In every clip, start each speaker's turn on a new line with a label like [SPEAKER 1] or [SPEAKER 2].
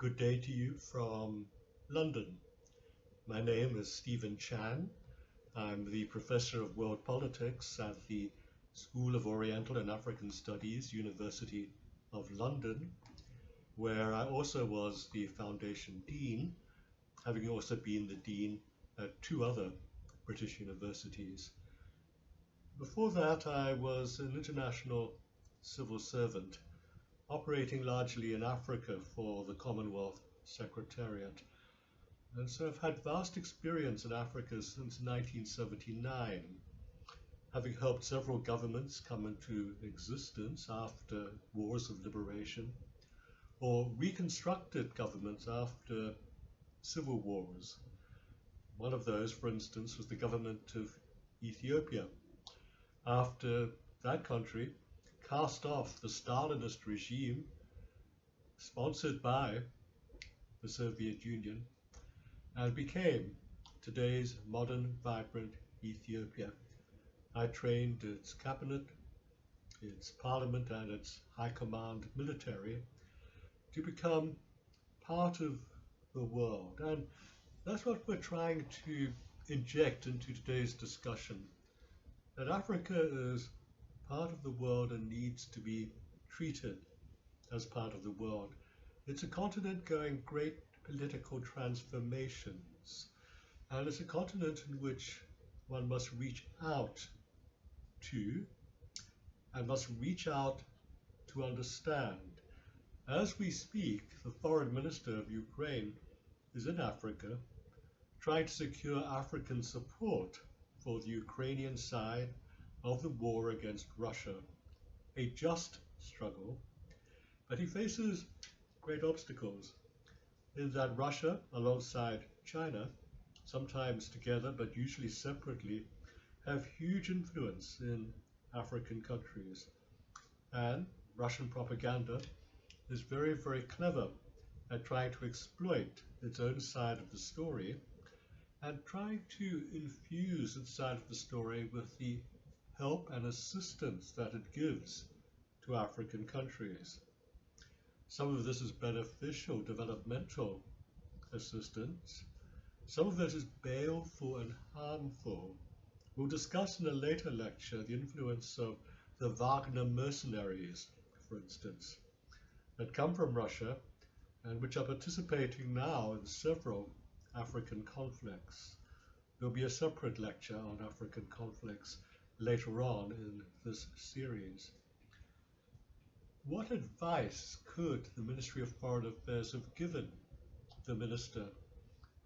[SPEAKER 1] Good day to you from London. My name is Stephen Chan. I'm the Professor of World Politics at the School of Oriental and African Studies, University of London, where I also was the Foundation Dean, having also been the Dean at two other British universities. Before that, I was an international civil servant, operating largely in Africa for the Commonwealth Secretariat. And so I've had vast experience in Africa since 1979, having helped several governments come into existence after wars of liberation, or reconstructed governments after civil wars. One of those, for instance, was the government of Ethiopia. After that country cast off the Stalinist regime sponsored by the Soviet Union and became today's modern, vibrant Ethiopia. I trained its cabinet, its parliament, and its high command military to become part of the world. And that's what we're trying to inject into today's discussion, that Africa is part of the world and needs to be treated as part of the world. It's a continent going great political transformations, and it's a continent in which one must reach out to and must reach out to understand. As we speak, the foreign minister of Ukraine is in Africa, trying to secure African support for the Ukrainian side of the war against Russia, a just struggle, but he faces great obstacles in that Russia, alongside China, sometimes together but usually separately, have huge influence in African countries. And Russian propaganda is very, very clever at trying to exploit its own side of the story and trying to infuse its side of the story with the help and assistance that it gives to African countries. Some of this is beneficial, developmental assistance. Some of it is baleful and harmful. We'll discuss in a later lecture the influence of the Wagner mercenaries, for instance, that come from Russia and which are participating now in several African conflicts. There'll be a separate lecture on African conflicts later on in this series. What advice could the Ministry of Foreign Affairs have given the minister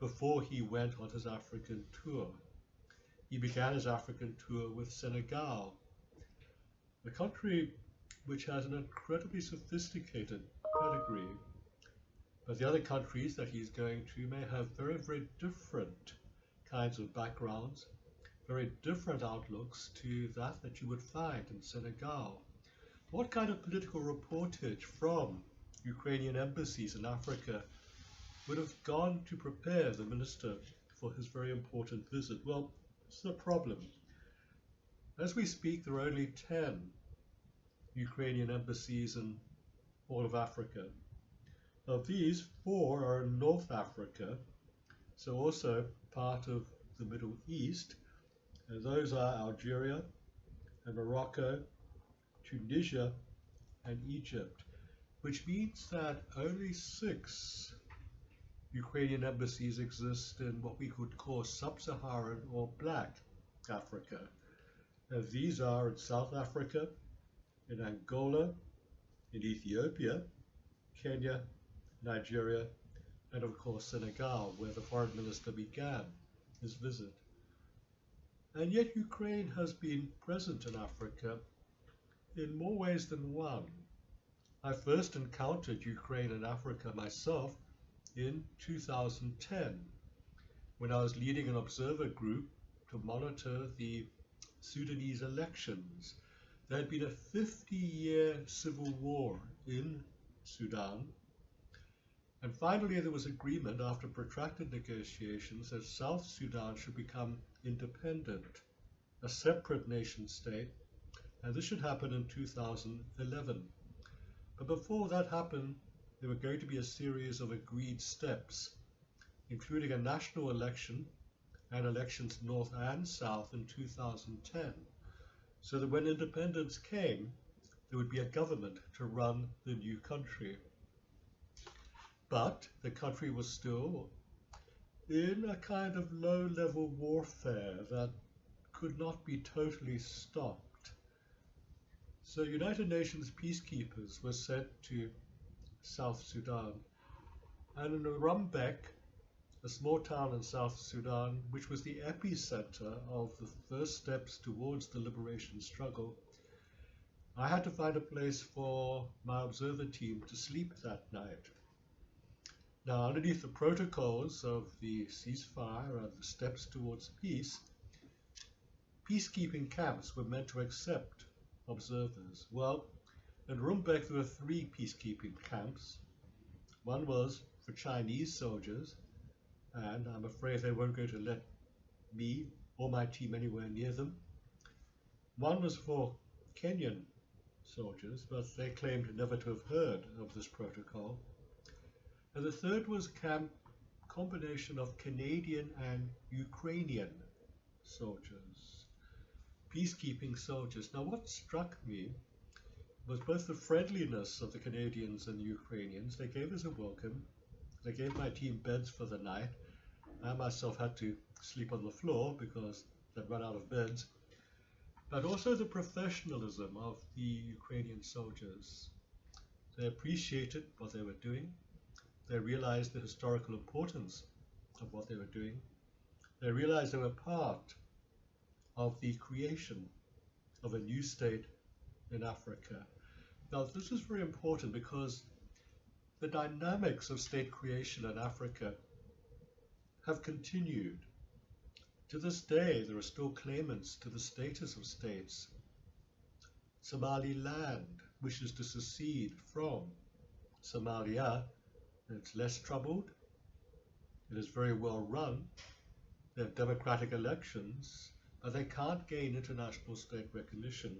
[SPEAKER 1] before he went on his African tour? He began his African tour with Senegal, a country which has an incredibly sophisticated pedigree, but the other countries that he's going to may have very, very different kinds of backgrounds, very different outlooks to that you would find in Senegal. What kind of political reportage from Ukrainian embassies in Africa would have gone to prepare the minister for his very important visit? Well, this is a problem. As we speak, there are only 10 Ukrainian embassies in all of Africa. Of these, 4 are in North Africa, so also part of the Middle East. And those are Algeria and Morocco, Tunisia, and Egypt, which means that only 6 Ukrainian embassies exist in what we could call sub-Saharan or Black Africa. And these are in South Africa, in Angola, in Ethiopia, Kenya, Nigeria, and of course Senegal, where the foreign minister began his visit. And yet Ukraine has been present in Africa in more ways than one. I first encountered Ukraine and Africa myself in 2010, when I was leading an observer group to monitor the Sudanese elections. There had been a 50-year civil war in Sudan, and finally there was agreement after protracted negotiations that South Sudan should become independent, a separate nation state, and this should happen in 2011. But before that happened, there were going to be a series of agreed steps, including a national election and elections north and south in 2010, so that when independence came, there would be a government to run the new country. But the country was still in a kind of low-level warfare that could not be totally stopped. So United Nations peacekeepers were sent to South Sudan, and in Rumbek, a small town in South Sudan, which was the epicenter of the first steps towards the liberation struggle, I had to find a place for my observer team to sleep that night. Now, underneath the protocols of the ceasefire and the steps towards peace, peacekeeping camps were meant to accept observers. Well, in Rumbek there were 3 peacekeeping camps. One was for Chinese soldiers, and I'm afraid they weren't going to let me or my team anywhere near them. One was for Kenyan soldiers, but they claimed never to have heard of this protocol. And the third was a combination of Canadian and Ukrainian soldiers, peacekeeping soldiers. Now, what struck me was both the friendliness of the Canadians and the Ukrainians. They gave us a welcome. They gave my team beds for the night. I myself had to sleep on the floor because they'd run out of beds. But also the professionalism of the Ukrainian soldiers. They appreciated what they were doing. They realized the historical importance of what they were doing. They realized they were part of the creation of a new state in Africa. Now, this is very important because the dynamics of state creation in Africa have continued. To this day, there are still claimants to the status of states. Somaliland wishes to secede from Somalia. It's less troubled. It is very well run. They have democratic elections, but they can't gain international state recognition,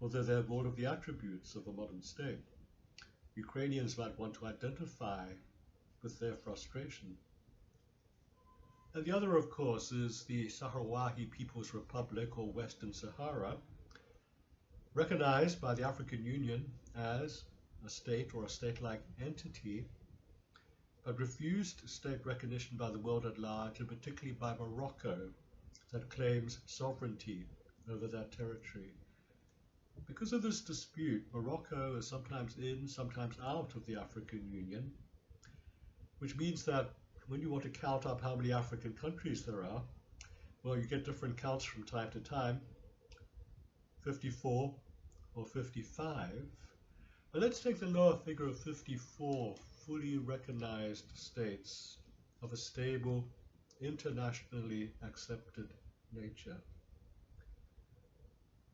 [SPEAKER 1] although they have all of the attributes of a modern state. Ukrainians might want to identify with their frustration. And the other, of course, is the Sahrawi People's Republic, or Western Sahara, recognized by the African Union as a state or a state-like entity, but refused state recognition by the world at large, and particularly by Morocco, that claims sovereignty over that territory. Because of this dispute, Morocco is sometimes in, sometimes out of the African Union, which means that when you want to count up how many African countries there are, well, you get different counts from time to time, 54 or 55. But let's take the lower figure of 54 fully recognized states of a stable, internationally accepted nature.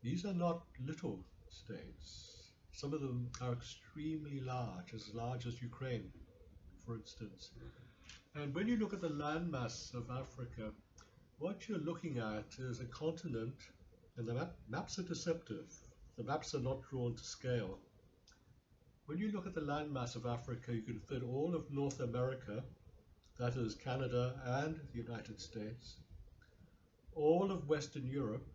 [SPEAKER 1] These are not little states. Some of them are extremely large as Ukraine, for instance. And when you look at the landmass of Africa, what you're looking at is a continent, and the maps are deceptive. The maps are not drawn to scale. When you look at the landmass of Africa, you can fit all of North America, that is Canada and the United States, all of Western Europe,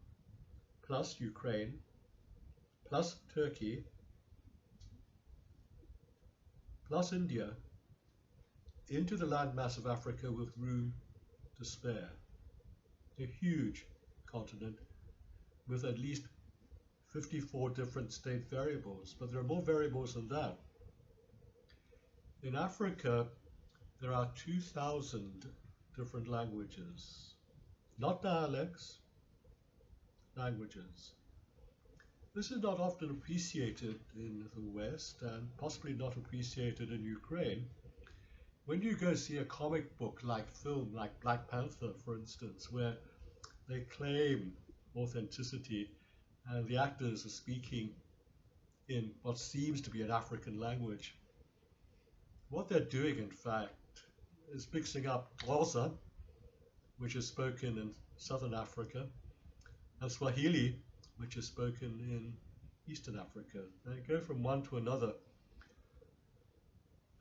[SPEAKER 1] plus Ukraine, plus Turkey, plus India, into the landmass of Africa with room to spare. A huge continent with at least 54 different state variables, but there are more variables than that. In Africa, there are 2,000 different languages, not dialects, languages. This is not often appreciated in the West, and possibly not appreciated in Ukraine. When you go see a comic book-like film, like Black Panther, for instance, where they claim authenticity and the actors are speaking in what seems to be an African language, what they're doing, in fact, is mixing up Xhosa, which is spoken in Southern Africa, and Swahili, which is spoken in Eastern Africa. They go from one to another.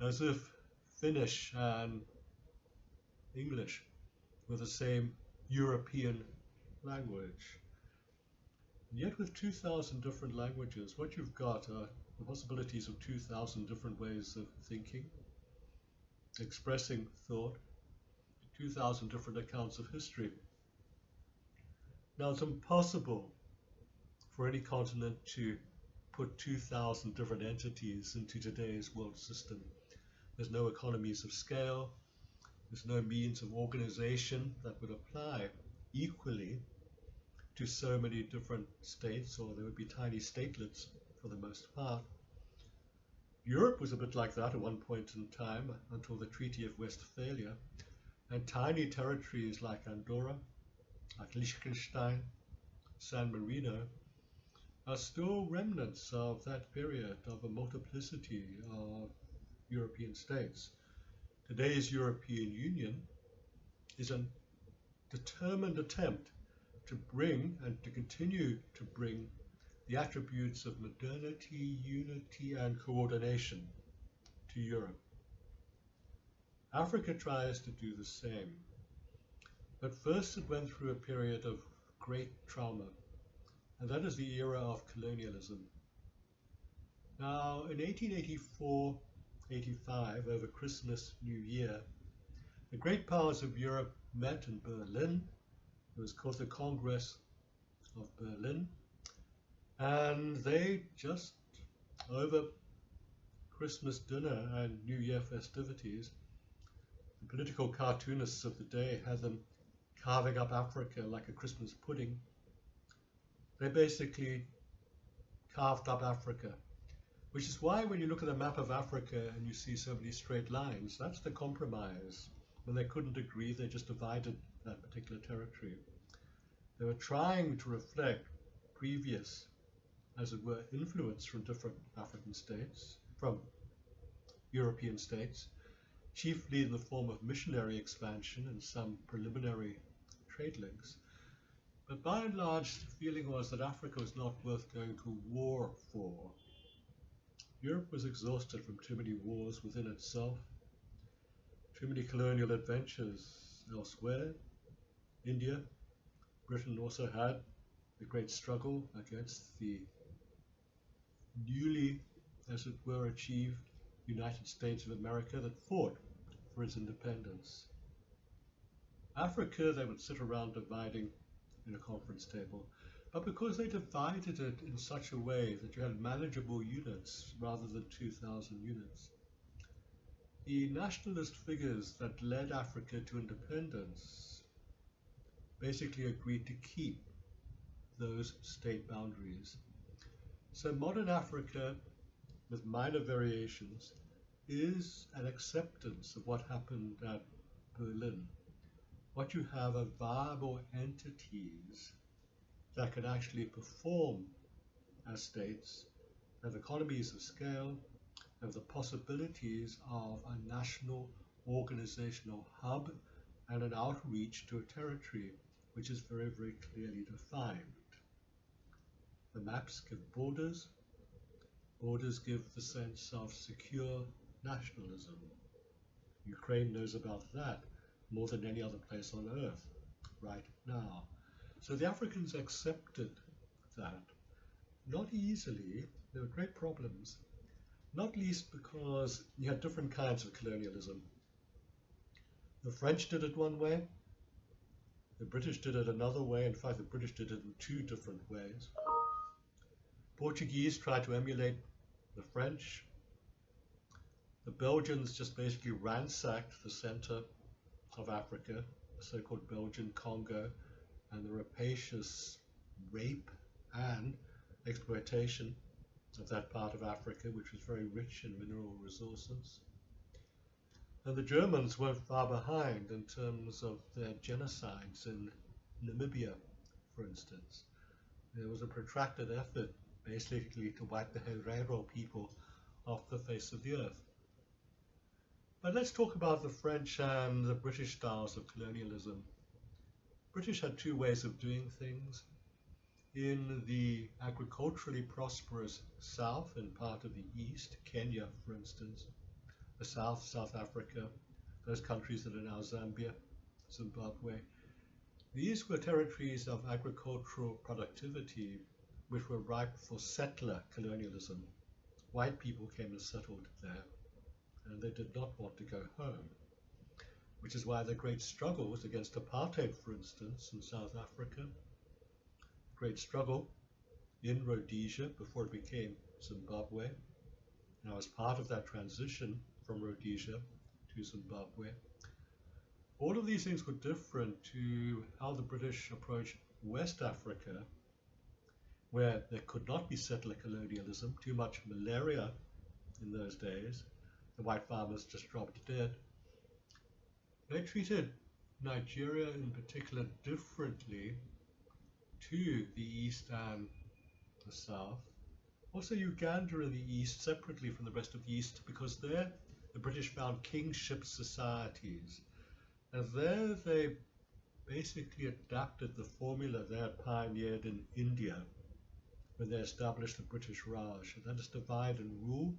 [SPEAKER 1] as if Finnish and English were the same European language. And yet with 2,000 different languages, what you've got are the possibilities of 2,000 different ways of thinking, expressing thought, 2,000 different accounts of history. Now, it's impossible for any continent to put 2,000 different entities into today's world system. There's no economies of scale, there's no means of organization that would apply equally to so many different states, or there would be tiny statelets for the most part. Europe was a bit like that at one point in time until the Treaty of Westphalia, and tiny territories like Andorra, like Liechtenstein, San Marino, are still remnants of that period of a multiplicity of European states. Today's European Union is a determined attempt to bring and to continue to bring the attributes of modernity, unity, and coordination to Europe. Africa tries to do the same, but first it went through a period of great trauma, and that is the era of colonialism. Now, in 1884-85, over Christmas, New Year, the great powers of Europe met in Berlin. It was called the Congress of Berlin, and they just, over Christmas dinner and New Year festivities, the political cartoonists of the day had them carving up Africa like a Christmas pudding. They basically carved up Africa, which is why when you look at the map of Africa and you see so many straight lines, that's the compromise. When they couldn't agree, they just divided that particular territory. They were trying to reflect previous, as it were, influence from different African states, from European states, chiefly in the form of missionary expansion and some preliminary trade links. But by and large, the feeling was that Africa was not worth going to war for. Europe was exhausted from too many wars within itself, too many colonial adventures elsewhere. India, Britain also had the great struggle against the newly, as it were, achieved United States of America that fought for its independence. Africa, they would sit around dividing in a conference table, but because they divided it in such a way that you had manageable units rather than 2,000 units, the nationalist figures that led Africa to independence basically agreed to keep those state boundaries. So modern Africa, with minor variations, is an acceptance of what happened at Berlin. What you have are viable entities that can actually perform as states, have economies of scale, have the possibilities of a national organizational hub and an outreach to a territory which is very, very clearly defined. The maps give borders. Borders give the sense of secure nationalism. Ukraine knows about that more than any other place on earth right now. So the Africans accepted that. Not easily. There were great problems. Not least because you had different kinds of colonialism. The French did it one way. The British did it another way. In fact, the British did it in two different ways. Portuguese tried to emulate the French. The Belgians just basically ransacked the center of Africa, the so-called Belgian Congo, and the rapacious rape and exploitation of that part of Africa, which was very rich in mineral resources. And the Germans weren't far behind in terms of their genocides in Namibia, for instance. There was a protracted effort basically to wipe the Herero people off the face of the earth. But let's talk about the French and the British styles of colonialism. British had two ways of doing things. In the agriculturally prosperous south and part of the east, Kenya for instance, the South, South Africa, those countries that are now Zambia, Zimbabwe. These were territories of agricultural productivity which were ripe for settler colonialism. White people came and settled there, and they did not want to go home, which is why the great struggles against apartheid, for instance, in South Africa, great struggle in Rhodesia before it became Zimbabwe. Now, as part of that transition from Rhodesia to Zimbabwe, all of these things were different to how the British approached West Africa, where there could not be settler colonialism, too much malaria in those days. The white farmers just dropped dead. They treated Nigeria in particular differently to the East and the South. Also Uganda in the East, separately from the rest of the East, because there the British found kingship societies. And there they basically adapted the formula they had pioneered in India when they established the British Raj. And that is divide and rule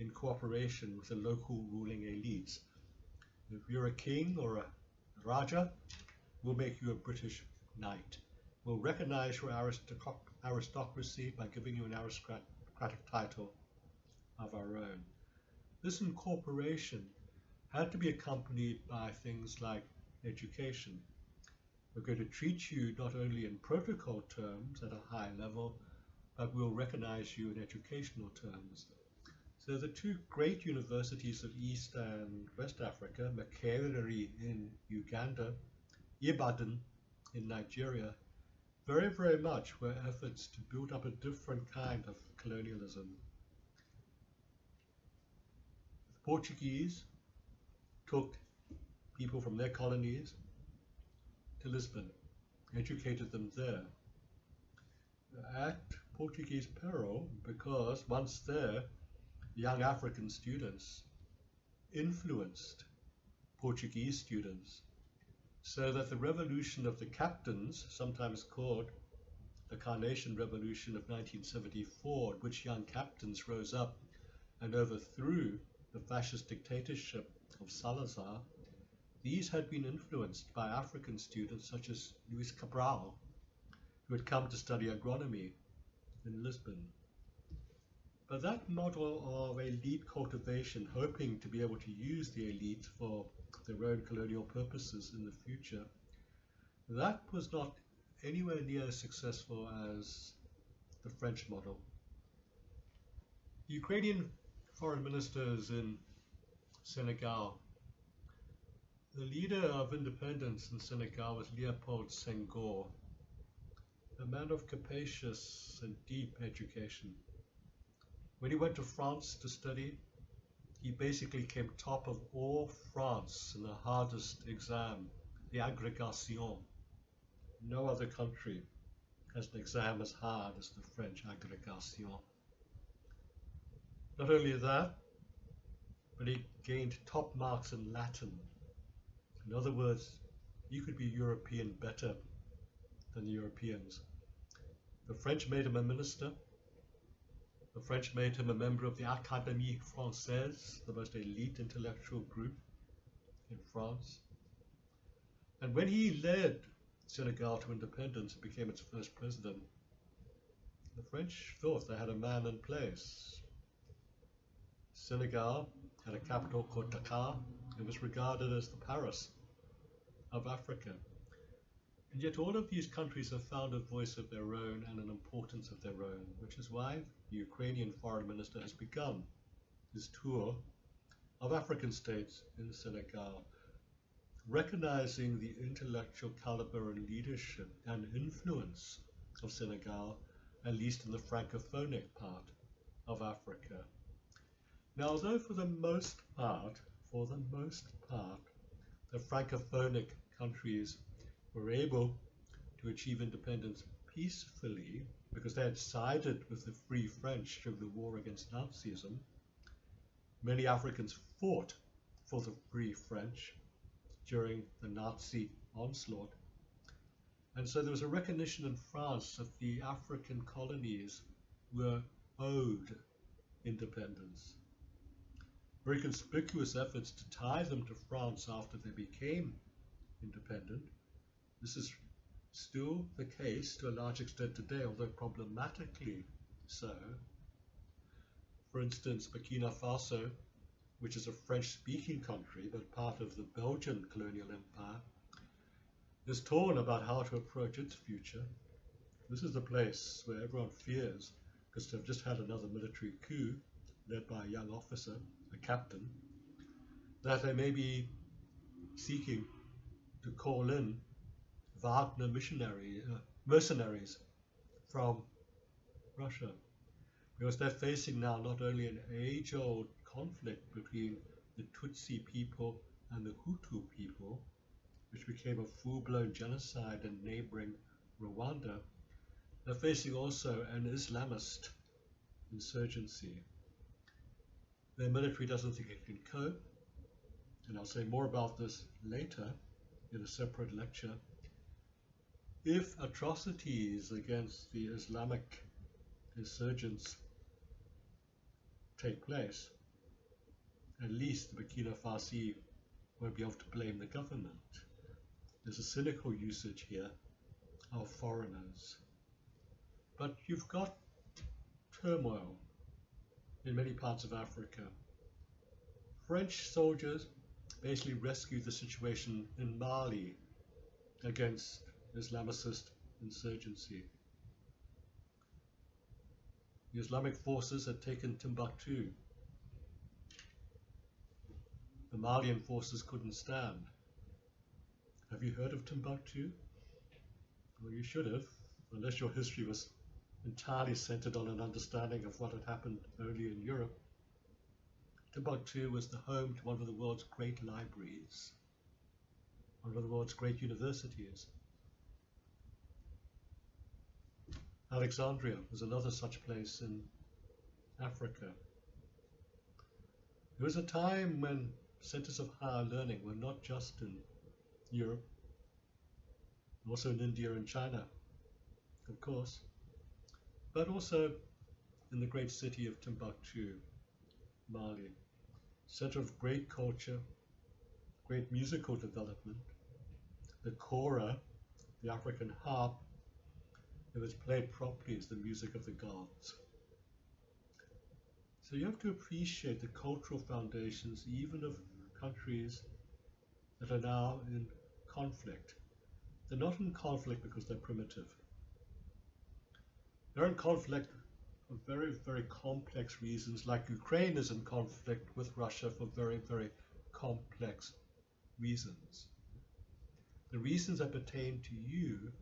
[SPEAKER 1] in cooperation with the local ruling elites. If you're a king or a Raja, we'll make you a British knight. We'll recognize your aristocracy by giving you an aristocratic title of our own. This incorporation had to be accompanied by things like education. We're going to treat you not only in protocol terms at a high level, but we'll recognize you in educational terms. So the two great universities of East and West Africa, Makerere in Uganda, Ibadan in Nigeria, very, very much were efforts to build up a different kind of colonialism. The Portuguese took people from their colonies to Lisbon, educated them there at Portuguese peril, because once there, young African students influenced Portuguese students, so that the revolution of the captains, sometimes called the Carnation Revolution of 1974, in which young captains rose up and overthrew the fascist dictatorship of Salazar, these had been influenced by African students such as Luis Cabral, who had come to study agronomy in Lisbon. But that model of elite cultivation, hoping to be able to use the elite for their own colonial purposes in the future, that was not anywhere near as successful as the French model. The Ukrainian foreign ministers in Senegal, the leader of independence in Senegal was Leopold Senghor, a man of capacious and deep education. When he went to France to study, he basically came top of all France in the hardest exam, the agrégation. No other country has an exam as hard as the French agrégation. Not only that, but he gained top marks in Latin. In other words, you could be European better than the Europeans. The French made him a minister. The French made him a member of the Académie Française, the most elite intellectual group in France. And when he led Senegal to independence and became its first president, the French thought they had a man in place. Senegal had a capital called Dakar. It was regarded as the Paris of Africa. And yet all of these countries have found a voice of their own and an importance of their own, which is why the Ukrainian foreign minister has begun his tour of African states in Senegal, recognizing the intellectual caliber and leadership and influence of Senegal, at least in the francophonic part of Africa. Now, although for the most part, the francophonic countries were able to achieve independence peacefully because they had sided with the Free French during the war against Nazism, many Africans fought for the Free French during the Nazi onslaught. And so there was a recognition in France that the African colonies were owed independence. very conspicuous efforts to tie them to France after they became independent. This is still the case to a large extent today, although problematically so. For instance, Burkina Faso, which is a French-speaking country but part of the Belgian colonial empire, is torn about how to approach its future. This is the place where everyone fears, because they've just had another military coup led by a young officer, a captain, that they may be seeking to call in Wagner mercenaries from Russia, because they're facing now not only an age-old conflict between the Tutsi people and the Hutu people, which became a full-blown genocide in neighboring Rwanda, they're facing also an Islamist insurgency. Their military doesn't think it can cope, and I'll say more about this later in a separate lecture. If atrocities against the Islamic insurgents take place, at least the Burkina Faso won't be able to blame the government. There's a cynical usage here of foreigners. But you've got turmoil in many parts of Africa. French soldiers basically rescued the situation in Mali against Islamicist insurgency. The Islamic forces had taken Timbuktu. The Malian forces couldn't stand. Have you heard of Timbuktu? Well, you should have, unless your history was entirely centered on an understanding of what had happened earlier in Europe. Timbuktu was the home to one of the world's great libraries, one of the world's great universities. Alexandria was another such place in Africa. There was a time when centers of higher learning were not just in Europe, also in India and China, of course, but also in the great city of Timbuktu, Mali, center of great culture, great musical development. The kora, the African harp, it was played properly as the music of the gods. So you have to appreciate the cultural foundations even of countries that are now in conflict. They're not in conflict because they're primitive. They're in conflict for very, very complex reasons, like Ukraine is in conflict with Russia for very, very complex reasons. The reasons that pertain to you,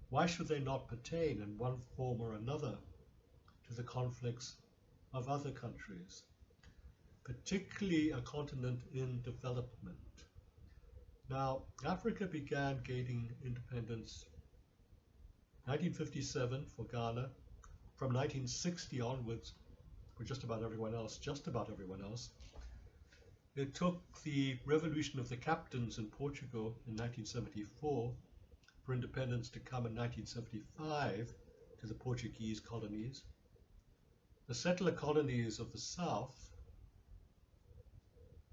[SPEAKER 1] why should they not pertain in one form or another to the conflicts of other countries, particularly a continent in development? Now, Africa began gaining independence 1957 for Ghana. From 1960 onwards, for just about everyone else, it took the revolution of the captains in Portugal in 1974 for independence to come in 1975 to the Portuguese colonies. The settler colonies of the south,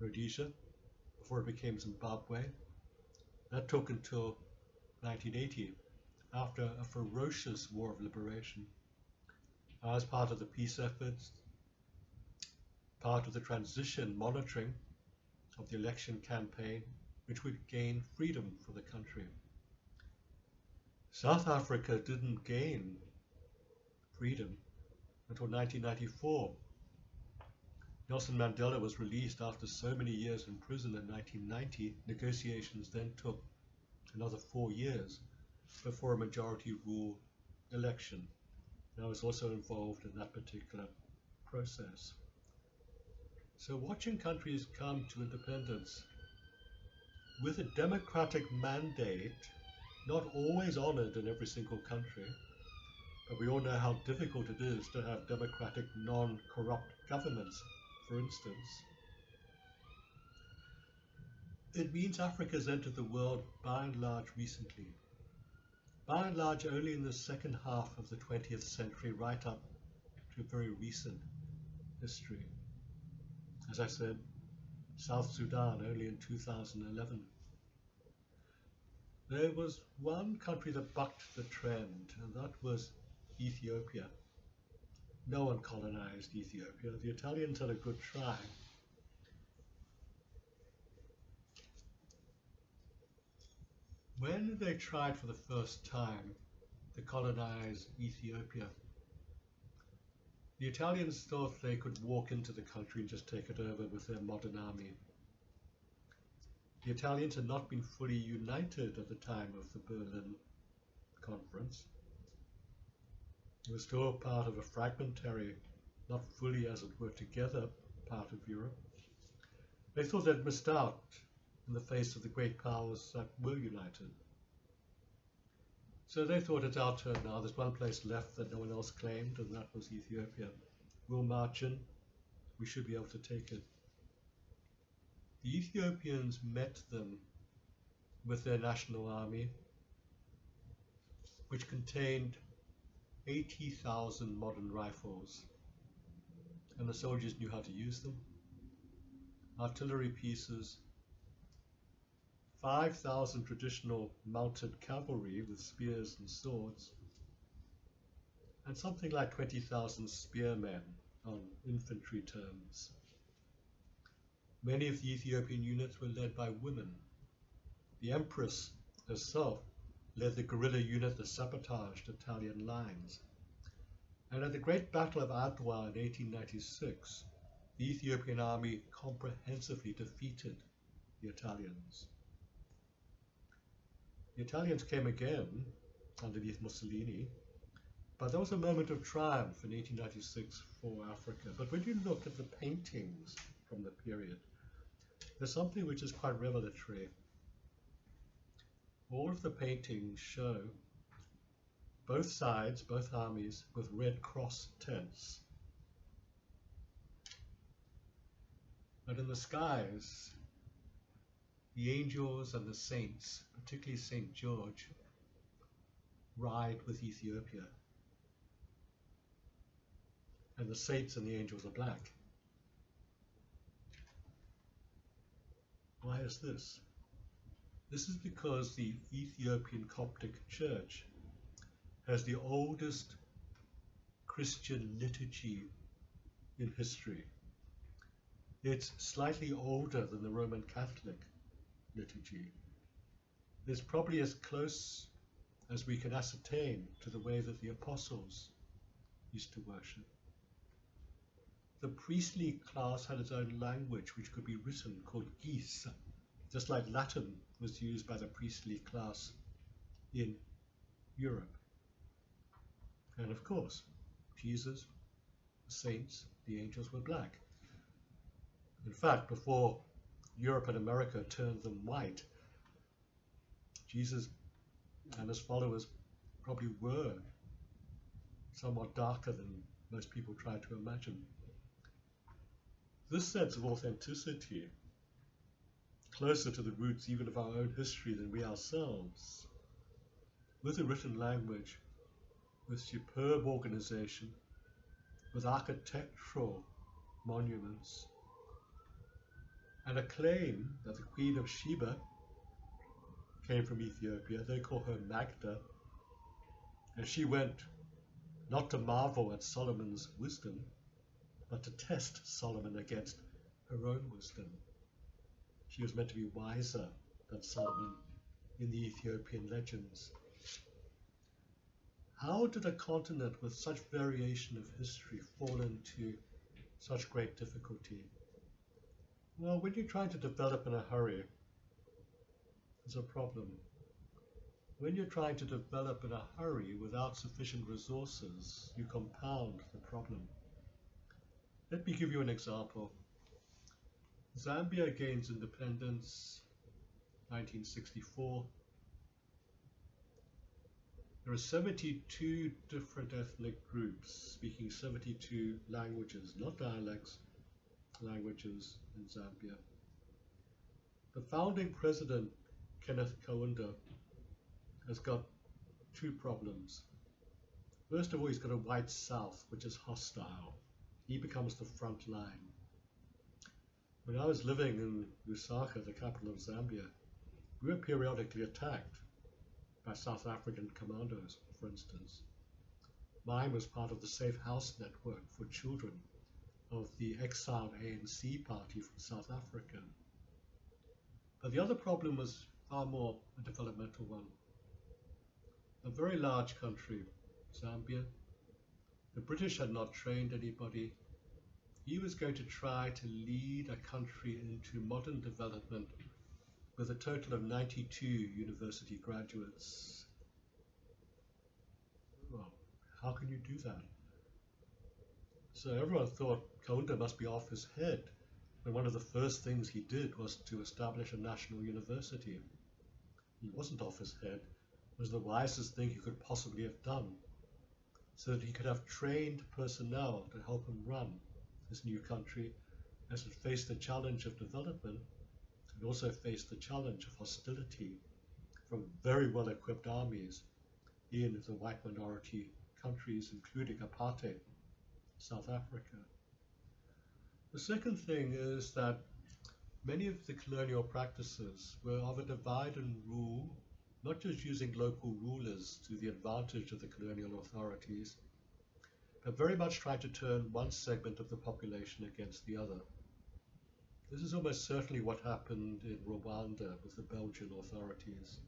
[SPEAKER 1] Rhodesia, before it became Zimbabwe, that took until 1980, after a ferocious war of liberation. As part of the peace efforts, part of the transition monitoring of the election campaign, which would gain freedom for the country. South Africa didn't gain freedom until 1994. Nelson Mandela was released after so many years in prison in 1990. Negotiations then took another 4 years before a majority rule election. I was also involved in that particular process. So watching countries come to independence with a democratic mandate, not always honored in every single country, but we all know how difficult it is to have democratic, non-corrupt governments, for instance. It means Africa's entered the world by and large recently. By and large only in the second half of the 20th century, right up to very recent history. As I said, South Sudan only in 2011. There was one country that bucked the trend, and that was Ethiopia. No one colonized Ethiopia. The Italians had a good try. When they tried for the first time to colonize Ethiopia, the Italians thought they could walk into the country and just take it over with their modern army. The Italians had not been fully united at the time of the Berlin Conference. It was still part of a fragmentary, not fully as it were together, part of Europe. They thought they'd missed out in the face of the great powers that were united. So they thought, it's our turn now. There's one place left that no one else claimed, and that was Ethiopia. We'll march in. We should be able to take it. The Ethiopians met them with their national army, which contained 80,000 modern rifles, and the soldiers knew how to use them. Artillery pieces, 5,000 traditional mounted cavalry with spears and swords, and something like 20,000 spearmen on infantry terms. Many of the Ethiopian units were led by women. The Empress herself led the guerrilla unit that sabotaged Italian lines. And at the Great Battle of Adwa in 1896, the Ethiopian army comprehensively defeated the Italians. The Italians came again underneath Mussolini, but there was a moment of triumph in 1896 for Africa. But when you look at the paintings from the period, there's something which is quite revelatory. All of the paintings show both sides, both armies, with Red Cross tents. But in the skies, the angels and the saints, particularly St. George, ride with Ethiopia. And the saints and the angels are black. Why is this? This is because the Ethiopian Coptic Church has the oldest Christian liturgy in history. It's slightly older than the Roman Catholic liturgy. It's probably as close as we can ascertain to the way that the apostles used to worship. The priestly class had its own language which could be written, called Ge'ez, just like Latin was used by the priestly class in Europe. And of course, Jesus, the saints, the angels were black. In fact, before Europe and America turned them white, Jesus and his followers probably were somewhat darker than most people try to imagine. This sense of authenticity, closer to the roots even of our own history than we ourselves, with a written language, with superb organization, with architectural monuments, and a claim that the Queen of Sheba came from Ethiopia. They call her Magda, and she went not to marvel at Solomon's wisdom, but to test Solomon against her own wisdom. She was meant to be wiser than Solomon in the Ethiopian legends. How did a continent with such variation of history fall into such great difficulty? Well, when you're trying to develop in a hurry, there's a problem. When you're trying to develop in a hurry without sufficient resources, you compound the problem. Let me give you an example. Zambia gains independence 1964. There are 72 different ethnic groups speaking 72 languages, not dialects, languages in Zambia. The founding president, Kenneth Kaunda, has got two problems. First of all, he's got a white South, which is hostile. He becomes the front line. When I was living in Lusaka, the capital of Zambia, we were periodically attacked by South African commandos, for instance. Mine was part of the Safe House network for children of the exiled ANC party from South Africa. But the other problem was far more a developmental one. A very large country, Zambia. The British had not trained anybody. He was going to try to lead a country into modern development with a total of 92 university graduates. Well, how can you do that? So everyone thought Kaunda must be off his head, when one of the first things he did was to establish a national university. He wasn't off his head. It was the wisest thing he could possibly have done, so that he could have trained personnel to help him run this new country as it faced the challenge of development and also faced the challenge of hostility from very well-equipped armies in the white minority countries, including apartheid South Africa. The second thing is that many of the colonial practices were of a divide and rule, not just using local rulers to the advantage of the colonial authorities, but very much trying to turn one segment of the population against the other. This is almost certainly what happened in Rwanda with the Belgian authorities.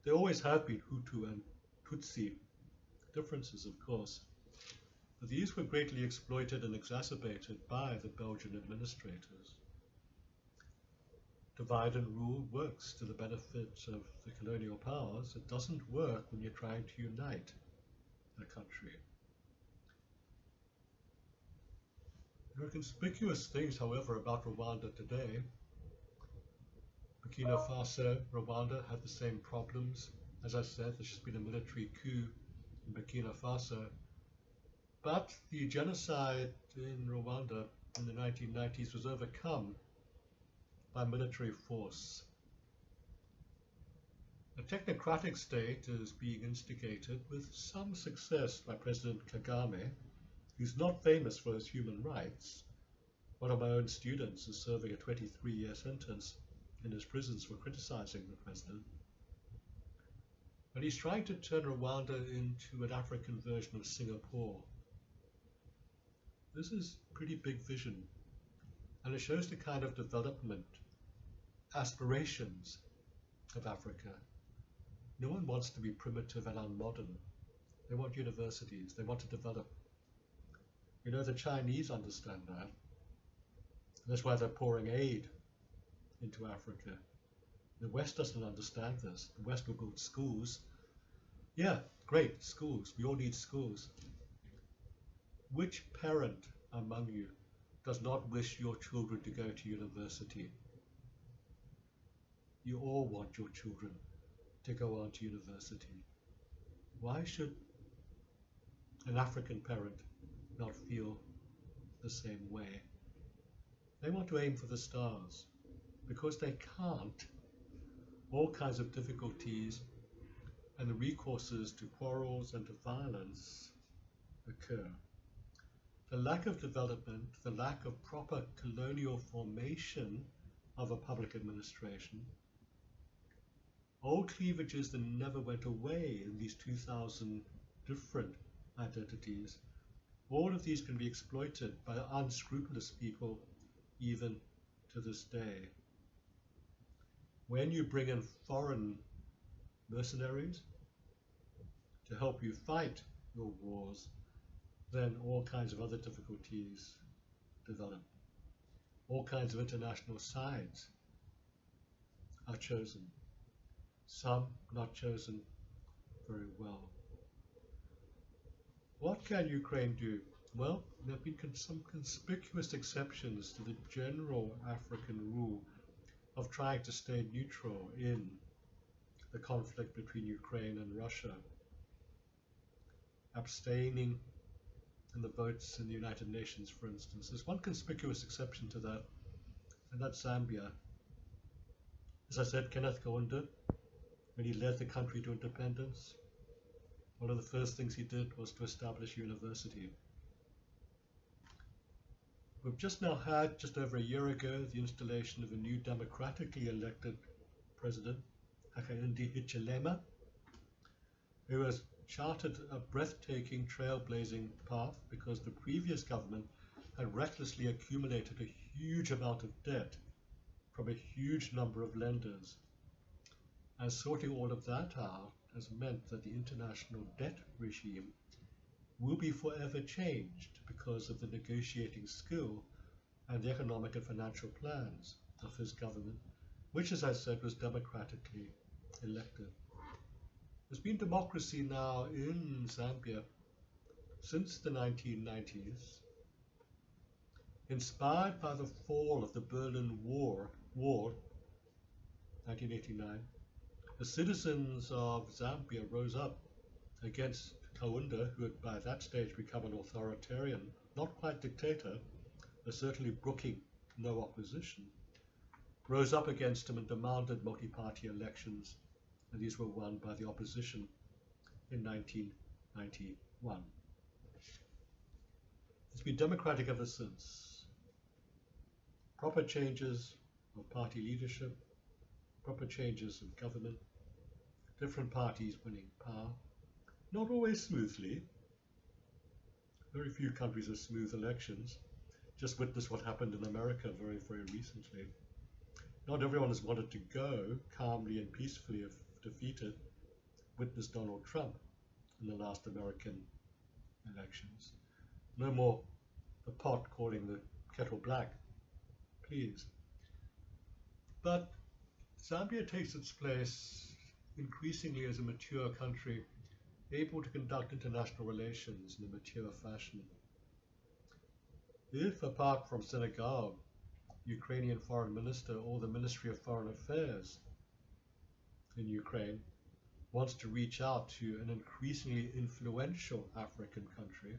[SPEAKER 1] There always have been Hutu and Tutsi differences, of course, but these were greatly exploited and exacerbated by the Belgian administrators. Divide and rule works to the benefit of the colonial powers. It doesn't work when you're trying to unite a country. There are conspicuous things, however, about Rwanda today. Burkina Faso, Rwanda had the same problems. As I said, there's just been a military coup in Burkina Faso. But the genocide in Rwanda in the 1990s was overcome by military force. A technocratic state is being instigated with some success by President Kagame, who's not famous for his human rights. One of my own students is serving a 23-year sentence in his prisons for criticizing the president. But he's trying to turn Rwanda into an African version of Singapore. This is a pretty big vision, and it shows the kind of development aspirations of Africa. No one wants to be primitive and unmodern. They want universities. They want to develop. You know, the Chinese understand that. That's why they're pouring aid into Africa. The West doesn't understand this. The West will build schools. Yeah, great, schools. We all need schools. Which parent among you does not wish your children to go to university? You all want your children to go on to university. Why should an African parent not feel the same way? They want to aim for the stars. Because they can't, all kinds of difficulties and the recourses to quarrels and to violence occur. The lack of development, the lack of proper colonial formation of a public administration, old cleavages that never went away in these 2,000 different identities, all of these can be exploited by unscrupulous people even to this day. When you bring in foreign mercenaries to help you fight your wars, then all kinds of other difficulties develop. All kinds of international sides are chosen. Some not chosen very well. What can Ukraine do? Well, there have been some conspicuous exceptions to the general African rule of trying to stay neutral in the conflict between Ukraine and Russia, abstaining in the votes in the United Nations, for instance. There's one conspicuous exception to that, and that's Zambia. As I said, Kenneth Kaunda, when he led the country to independence, one of the first things he did was to establish a university. We've just now had, just over a year ago, the installation of a new democratically elected president, Hakainde Hichilema, who has charted a breathtaking, trailblazing path because the previous government had recklessly accumulated a huge amount of debt from a huge number of lenders. And sorting all of that out has meant that the international debt regime will be forever changed because of the negotiating skill and the economic and financial plans of his government, which, as I said, was democratically elected. There's been democracy now in Zambia since the 1990s, inspired by the fall of the Berlin Wall, 1989. The citizens of Zambia rose up against Kaunda, who had by that stage become an authoritarian, not quite dictator, but certainly brooking no opposition, rose up against him and demanded multi-party elections, and these were won by the opposition in 1991. It's been democratic ever since. Proper changes of party leadership, proper changes of government, different parties winning power, not always smoothly. Very few countries have smooth elections. Just witness what happened in America very, very recently. Not everyone has wanted to go calmly and peacefully if defeated. Witness Donald Trump in the last American elections. No more the pot calling the kettle black, please. But Zambia takes its place increasingly as a mature country, able to conduct international relations in a mature fashion. If, apart from Senegal, Ukrainian foreign minister or the Ministry of Foreign Affairs in Ukraine wants to reach out to an increasingly influential African country,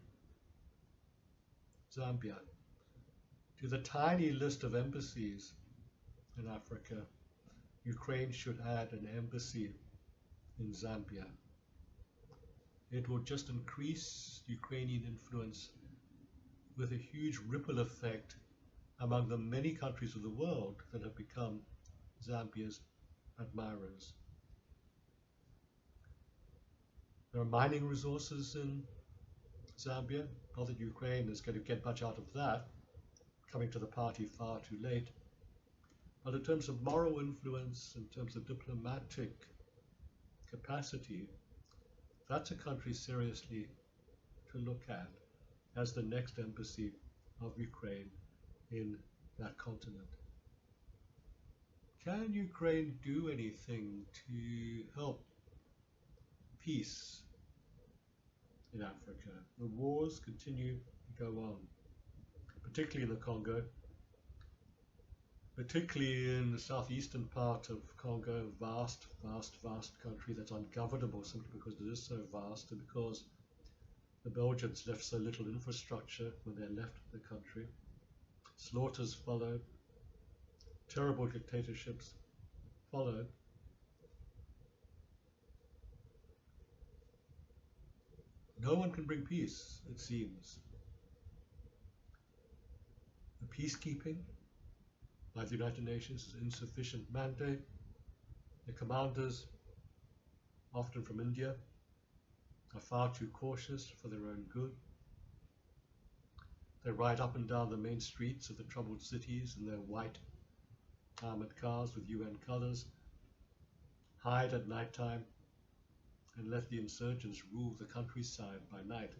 [SPEAKER 1] Zambia, to the tiny list of embassies in Africa, Ukraine should add an embassy in Zambia. It will just increase Ukrainian influence with a huge ripple effect among the many countries of the world that have become Zambia's admirers. There are mining resources in Zambia. Not that Ukraine is going to get much out of that, coming to the party far too late. But in terms of moral influence, in terms of diplomatic capacity, that's a country seriously to look at as the next embassy of Ukraine in that continent. Can Ukraine do anything to help peace in Africa? The wars continue to go on, particularly in the Congo, particularly in the southeastern part of Congo, vast country that's ungovernable simply because it is so vast and because the Belgians left so little infrastructure when they left the country. Slaughters followed, terrible dictatorships followed. No one can bring peace, it seems. The peacekeeping by the United Nations is an insufficient mandate. The commanders, often from India, are far too cautious for their own good. They ride up and down the main streets of the troubled cities in their white armored cars with UN colors, hide at nighttime, and let the insurgents rule the countryside by night.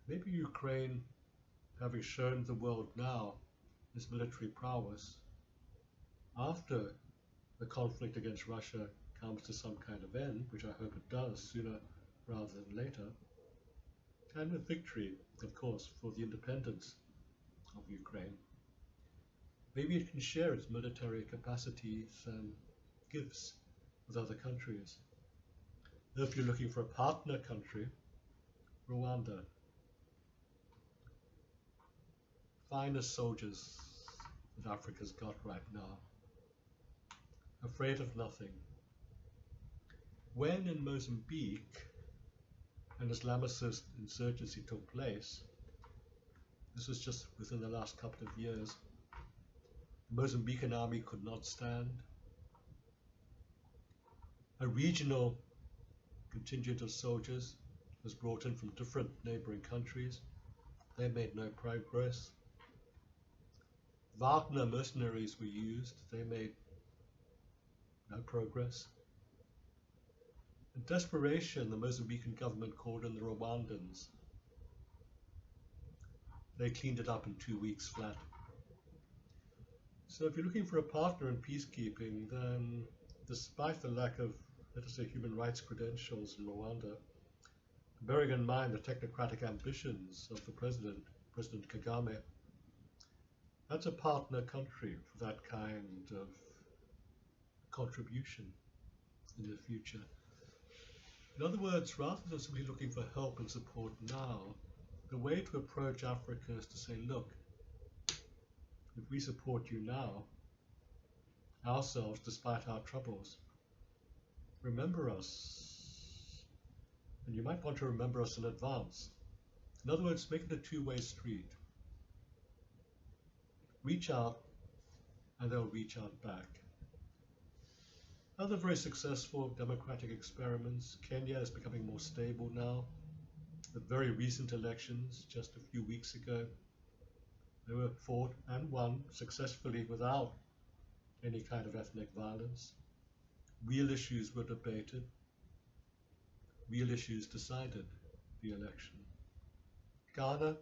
[SPEAKER 1] Maybe Ukraine, having shown the world now its military prowess, after the conflict against Russia comes to some kind of end, which I hope it does sooner rather than later, and with victory, of course, for the independence of Ukraine, maybe it can share its military capacities and gifts with other countries. If you're looking for a partner country, Rwanda, finest soldiers that Africa's got right now, afraid of nothing. When in Mozambique an Islamicist insurgency took place, This was just within the last couple of years. The Mozambican army could not stand. A regional contingent of soldiers was brought in from different neighboring countries. They made no progress. Wagner mercenaries were used. They made no progress. In desperation, the Mozambican government called in the Rwandans. They cleaned it up in 2 weeks flat. So if you're looking for a partner in peacekeeping, then despite the lack of, let us say, human rights credentials in Rwanda, bearing in mind the technocratic ambitions of the President Kagame, that's a partner country for that kind of contribution in the future. In other words, rather than simply looking for help and support now, the way to approach Africa is to say, look, if we support you now, ourselves, despite our troubles, remember us. And you might want to remember us in advance. In other words, make it a two-way street. Reach out, and they'll reach out back. Other very successful democratic experiments. Kenya is becoming more stable now. The very recent elections, just a few weeks ago, they were fought and won successfully without any kind of ethnic violence. Real issues were debated. Real issues decided the election. Ghana,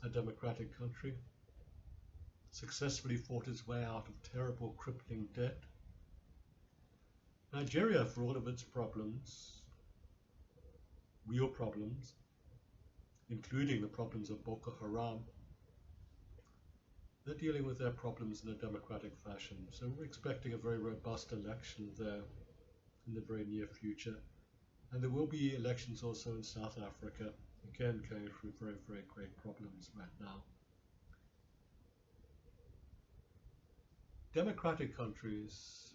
[SPEAKER 1] a democratic country, successfully fought its way out of terrible, crippling debt. Nigeria, for all of its problems, real problems, including the problems of Boko Haram, they're dealing with their problems in a democratic fashion. So we're expecting a very robust election there in the very near future. And there will be elections also in South Africa, again going through very, very great problems right now. Democratic countries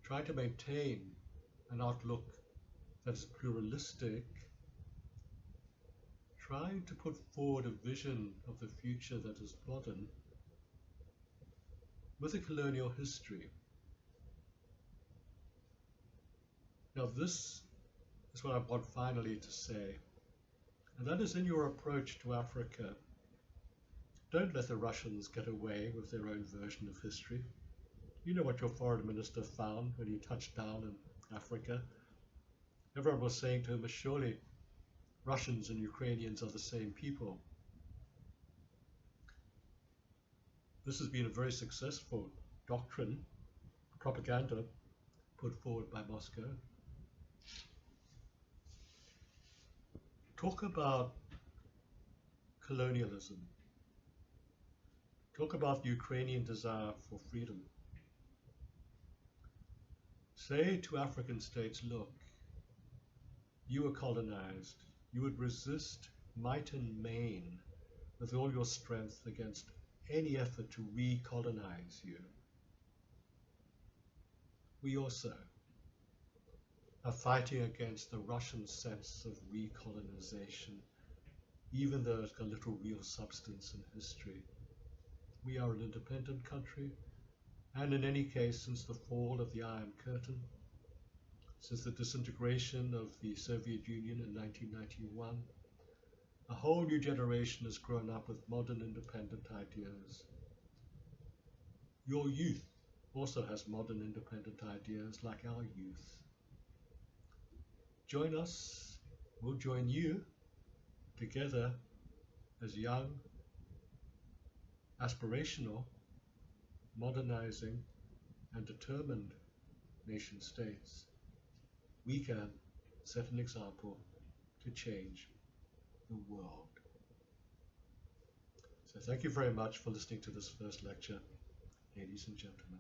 [SPEAKER 1] try to maintain an outlook that is pluralistic, trying to put forward a vision of the future that is modern with a colonial history. Now this is what I want finally to say, and that is in your approach to Africa, don't let the Russians get away with their own version of history. You know what your foreign minister found when he touched down in Africa. Everyone was saying to him, surely Russians and Ukrainians are the same people. This has been a very successful doctrine, propaganda, put forward by Moscow. Talk about colonialism. Talk about the Ukrainian desire for freedom. Say to African states, look, you were colonized. You would resist might and main with all your strength against any effort to recolonize you. We also are fighting against the Russian sense of recolonization, even though it's got little real substance in history. We are an independent country, and in any case, since the fall of the Iron Curtain, since the disintegration of the Soviet Union in 1991, a whole new generation has grown up with modern independent ideas. Your youth also has modern independent ideas like our youth. Join us, we'll join you together as young, aspirational, modernizing, and determined nation states. We can set an example to change the world. So thank you very much for listening to this first lecture, ladies and gentlemen.